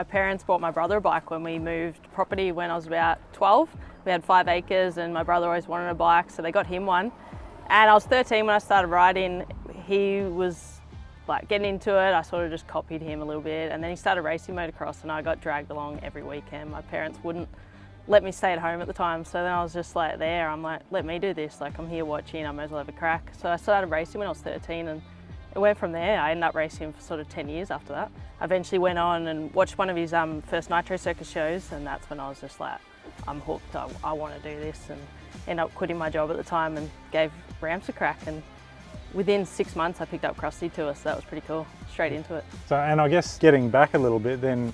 my parents bought my brother a bike when we moved property when I was about 12. We had 5 acres and my brother always wanted a bike, so they got him one. And I was 13 when I started riding. He was like getting into it. I sort of just copied him a little bit, and then he started racing motocross and I got dragged along every weekend. My parents wouldn't let me stay at home at the time, so then I was just like there, I'm like, let me do this, like I'm here watching, I may as well have a crack. So I started racing when I was 13 and it went from there. I ended up racing for sort of 10 years after that. I eventually went on and watched one of his first Nitro Circus shows, and that's when I was just like, I'm hooked, I want to do this, and ended up quitting my job at the time and gave ramps a crack. And within 6 months I picked up Krusty Tour, so that was pretty cool, straight into it. So, and I guess getting back a little bit then,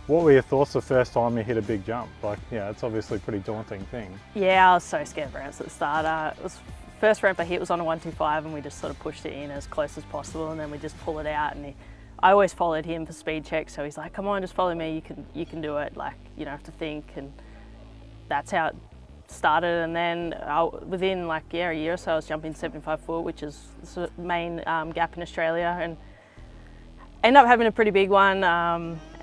what were your thoughts the first time you hit a big jump? Like, yeah, it's obviously a pretty daunting thing. Yeah, I was so scared of ramps at the start. It was first ramp I hit was on a 125 and we just sort of pushed it in as close as possible, and then we just pull it out, and I always followed him for speed checks, so he's like, come on, just follow me, you can do it, like you don't have to think. And that's how it started. And then within like a year or so I was jumping 75 foot, which is the main gap in Australia, and ended up having a pretty big one.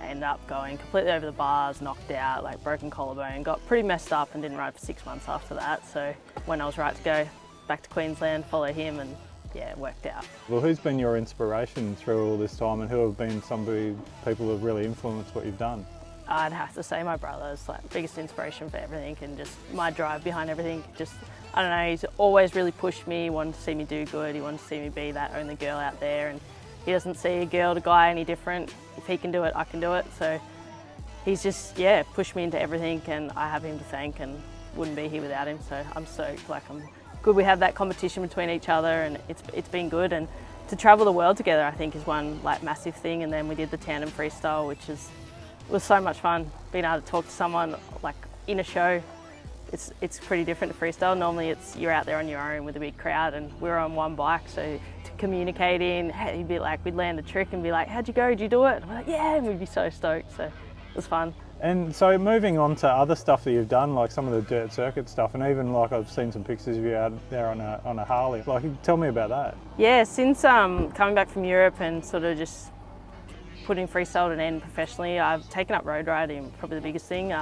Ended up going completely over the bars, knocked out, like broken collarbone, got pretty messed up and didn't ride for 6 months after that. So when I was right to go back to Queensland, follow him, and yeah, it worked out. Well, who's been your inspiration through all this time, and who have been people who have really influenced what you've done? I'd have to say my brother's like biggest inspiration for everything, and just my drive behind everything. Just, I don't know, he's always really pushed me. He wanted to see me do good. He wanted to see me be that only girl out there, and he doesn't see a girl to guy any different. If he can do it, I can do it. So he's just, yeah, pushed me into everything, and I have him to thank and wouldn't be here without him. So I'm stoked, like I'm good we have that competition between each other, and it's been good. And to travel the world together I think is one like massive thing. And then we did the tandem freestyle, which was so much fun. Being able to talk to someone like in a show, it's pretty different to freestyle. Normally you're out there on your own with a big crowd, and we're on one bike, so to communicating, he'd be like, we'd land a trick and be like, how'd you go, did you do it? And we're like, yeah, and we'd be so stoked, so it was fun. And so moving on to other stuff that you've done, like some of the dirt circuit stuff, and even like I've seen some pictures of you out there on a Harley. Like, tell me about that. Yeah, since coming back from Europe and sort of just putting freestyle to an end professionally, I've taken up road riding, probably the biggest thing.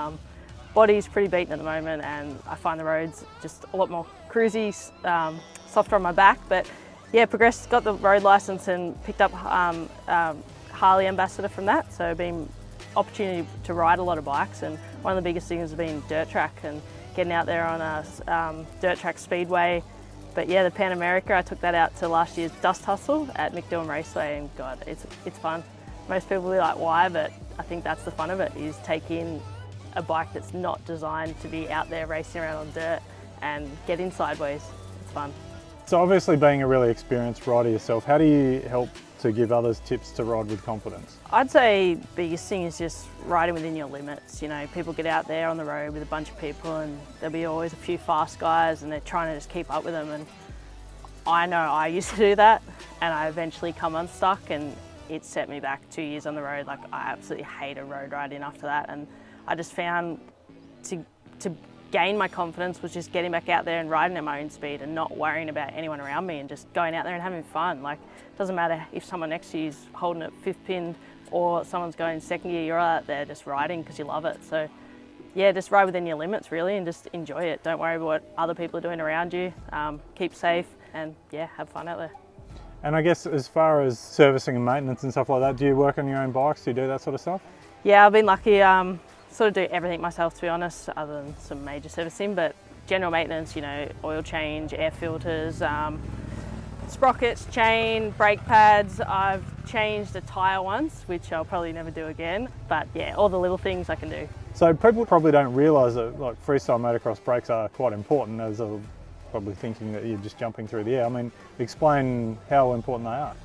Body's pretty beaten at the moment, and I find the roads just a lot more cruisy, softer on my back. But yeah, progressed, got the road license and picked up Harley ambassador from that. So been opportunity to ride a lot of bikes, and one of the biggest things has been dirt track and getting out there on a dirt track speedway. But yeah, the Pan America, I took that out to last year's Dust Hustle at McDillan Raceway, and God, it's fun. Most people will be like, why? But I think that's the fun of it, is taking a bike that's not designed to be out there racing around on dirt and getting sideways. It's fun. So obviously being a really experienced rider yourself, how do you help to give others tips to ride with confidence? I'd say the biggest thing is just riding within your limits. You know, people get out there on the road with a bunch of people, and there'll be always a few fast guys, and they're trying to just keep up with them. And I know I used to do that, and I eventually come unstuck, and it set me back 2 years on the road. Like, I absolutely hated road riding after that, and I just found to gain my confidence was just getting back out there and riding at my own speed and not worrying about anyone around me, and just going out there and having fun. Like, it doesn't matter if someone next to you is holding it fifth pinned or someone's going second gear, you're out there just riding because you love it. So yeah, just ride within your limits really, and just enjoy it. Don't worry about what other people are doing around you. Keep safe, and yeah, have fun out there. And I guess as far as servicing and maintenance and stuff like that, do you work on your own bikes? Do you do that sort of stuff? Yeah, I've been lucky. Sort of do everything myself, to be honest, other than some major servicing. But general maintenance, you know, oil change, air filters, sprockets, chain, brake pads. I've changed a tyre once, which I'll probably never do again. But yeah, all the little things I can do. So people probably don't realise that like freestyle motocross brakes are quite important, as they're probably thinking that you're just jumping through the air. I mean, explain how important they are.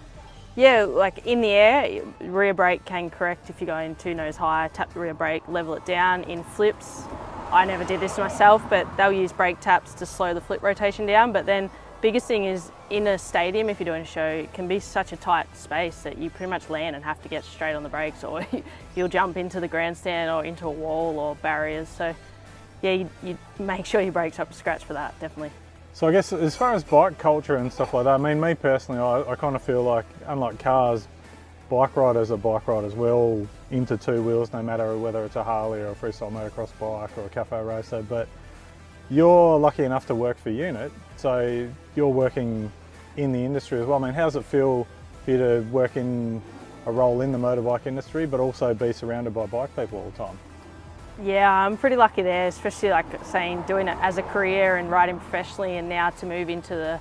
Yeah, like in the air, rear brake can correct if you're going 2 nose high, tap the rear brake, level it down. In flips, I never did this myself, but they'll use brake taps to slow the flip rotation down. But then biggest thing is in a stadium, if you're doing a show, it can be such a tight space that you pretty much land and have to get straight on the brakes, or you'll jump into the grandstand or into a wall or barriers. So yeah, you make sure your brakes up to scratch for that, definitely. So I guess as far as bike culture and stuff like that, I mean, me personally, I kind of feel like, unlike cars, bike riders are bike riders. We're all into two wheels, no matter whether it's a Harley or a freestyle motocross bike or a cafe racer, but you're lucky enough to work for Unit, so you're working in the industry as well. I mean, how does it feel for you to work in a role in the motorbike industry, but also be surrounded by bike people all the time? Yeah, I'm pretty lucky there, especially like saying doing it as a career and riding professionally, and now to move into the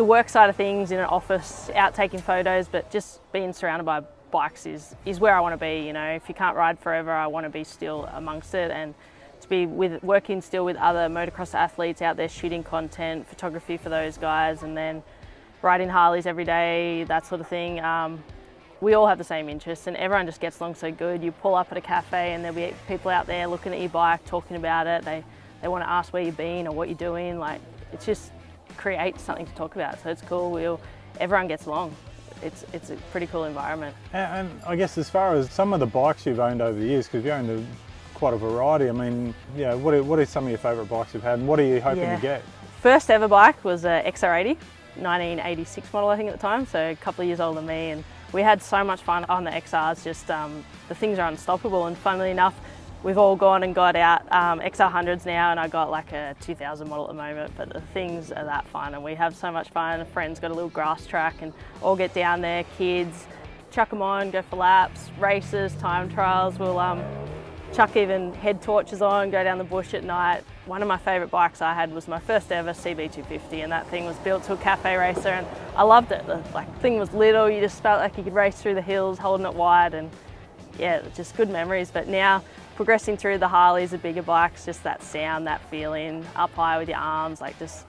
work side of things in an office, out taking photos, but just being surrounded by bikes is where I want to be. You know, if you can't ride forever, I want to be still amongst it, and to be working still with other motocross athletes out there shooting content, photography for those guys, and then riding Harleys every day, that sort of thing. We all have the same interests and everyone just gets along so good. You pull up at a cafe and there'll be people out there looking at your bike, talking about it. They want to ask where you've been or what you're doing. Like, it's just creates something to talk about. So it's cool. Everyone gets along. It's a pretty cool environment. And I guess as far as some of the bikes you've owned over the years, because you owned quite a variety, I mean, yeah, what are some of your favourite bikes you've had and what are you hoping to get? First ever bike was a XR80, 1986 model I think at the time, so a couple of years older than me, and we had so much fun on the XRs. Just the things are unstoppable, and funnily enough, we've all gone and got out XR100s now, and I got like a 2000 model at the moment, but the things are that fun and we have so much fun. A friend's got a little grass track and all get down there, kids, chuck them on, go for laps, races, time trials. We'll chuck even head torches on, go down the bush at night. One of my favourite bikes I had was my first ever CB250, and that thing was built to a cafe racer, and I loved it. The thing was little, you just felt like you could race through the hills holding it wide, and yeah, just good memories. But now progressing through the Harleys, the bigger bikes, just that sound, that feeling, up high with your arms, like just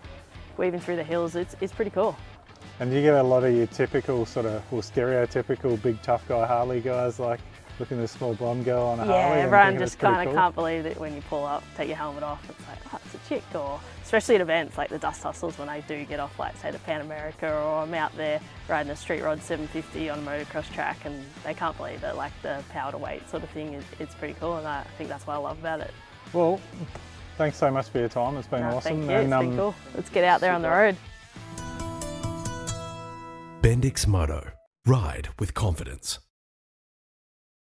weaving through the hills, it's pretty cool. And you get a lot of your typical sort of, or stereotypical big tough guy Harley guys, like looking at a small blonde girl on a Harley. Yeah, everyone just kind of can't believe it when you pull up, take your helmet off, it's like, oh, it's a chick. Or especially at events like the Dust Hustles, when I do get off, like say to Pan America, or I'm out there riding a street rod 750 on a motocross track, and they can't believe it, like the power to weight sort of thing, it's pretty cool, and I think that's what I love about it. Well, thanks so much for your time, it's been awesome. Thank you, it's been cool. Let's get out there on the road. Bendix Moto. Ride with confidence.